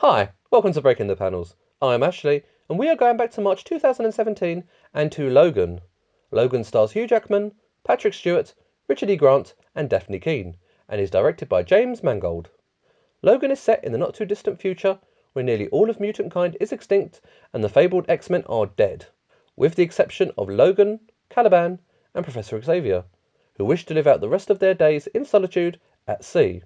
Hi, welcome to Breaking the Panels. I'm Ashley, and we are going back to March 2017 and to Logan. Logan stars Hugh Jackman, Patrick Stewart, Richard E. Grant, and Daphne Keane, and is directed by James Mangold. Logan is set in the not-too-distant future, where nearly all of mutant kind is extinct and the fabled X-Men are dead, with the exception of Logan, Caliban, and Professor Xavier, who wish to live out the rest of their days in solitude at sea.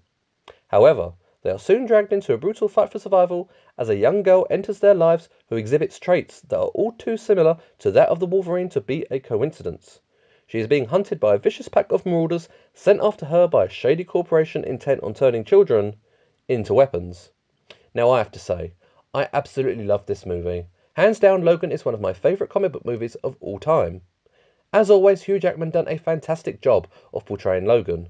However, they are soon dragged into a brutal fight for survival as a young girl enters their lives who exhibits traits that are all too similar to that of the Wolverine to be a coincidence. She is being hunted by a vicious pack of marauders sent after her by a shady corporation intent on turning children into weapons. Now I have to say, I absolutely love this movie. Hands down, Logan is one of my favourite comic book movies of all time. As always, Hugh Jackman done a fantastic job of portraying Logan.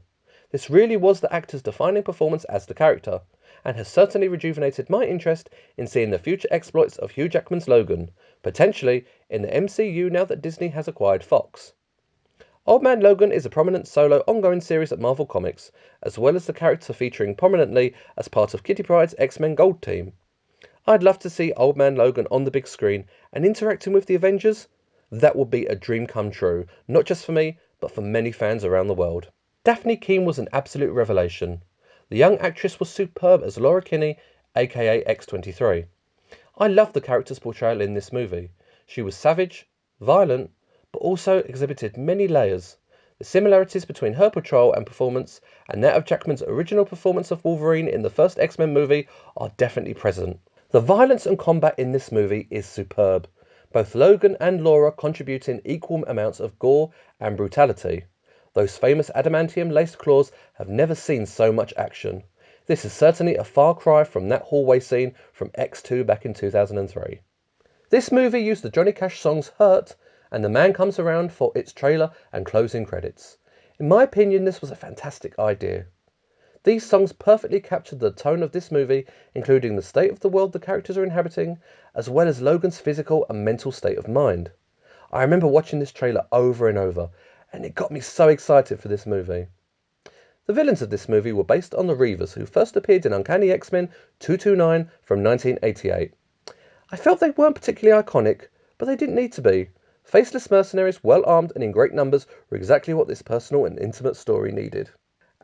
This really was the actor's defining performance as the character, and has certainly rejuvenated my interest in seeing the future exploits of Hugh Jackman's Logan, potentially in the MCU now that Disney has acquired Fox. Old Man Logan is a prominent solo ongoing series at Marvel Comics, as well as the character featuring prominently as part of Kitty Pryde's X-Men Gold team. I'd love to see Old Man Logan on the big screen and interacting with the Avengers. That would be a dream come true, not just for me, but for many fans around the world. Daphne Keane was an absolute revelation. The young actress was superb as Laura Kinney, aka X-23. I loved the character's portrayal in this movie. She was savage, violent, but also exhibited many layers. The similarities between her portrayal and performance and that of Jackman's original performance of Wolverine in the first X-Men movie are definitely present. The violence and combat in this movie is superb, both Logan and Laura contributing equal amounts of gore and brutality. Those famous adamantium-laced claws have never seen so much action. This is certainly a far cry from that hallway scene from X2 back in 2003. This movie used the Johnny Cash songs Hurt and The Man Comes Around for its trailer and closing credits. In my opinion, this was a fantastic idea. These songs perfectly captured the tone of this movie, including the state of the world the characters are inhabiting, as well as Logan's physical and mental state of mind. I remember watching this trailer over and over, and it got me so excited for this movie. The villains of this movie were based on the Reavers, who first appeared in Uncanny X-Men 229 from 1988. I felt they weren't particularly iconic, but they didn't need to be. Faceless mercenaries, well armed and in great numbers, were exactly what this personal and intimate story needed.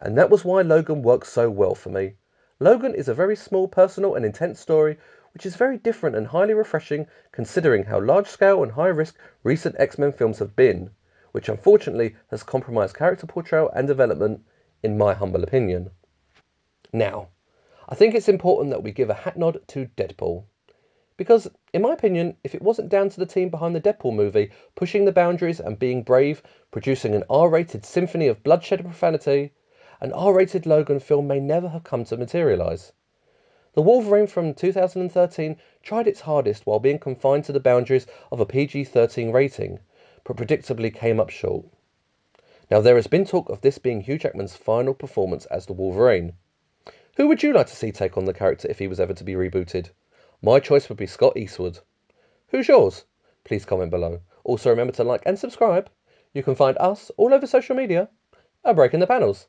And that was why Logan works so well for me. Logan is a very small, personal and intense story, which is very different and highly refreshing considering how large-scale and high-risk recent X-Men films have been, which unfortunately has compromised character portrayal and development, in my humble opinion. Now, I think it's important that we give a hat nod to Deadpool. Because, in my opinion, if it wasn't down to the team behind the Deadpool movie pushing the boundaries and being brave, producing an R-rated symphony of bloodshed and profanity, an R-rated Logan film may never have come to materialise. The Wolverine from 2013 tried its hardest while being confined to the boundaries of a PG-13 rating, but predictably came up short. Now there has been talk of this being Hugh Jackman's final performance as the Wolverine. Who would you like to see take on the character if he was ever to be rebooted? My choice would be Scott Eastwood. Who's yours? Please comment below. Also remember to like and subscribe. You can find us all over social media at Breaking the Panels.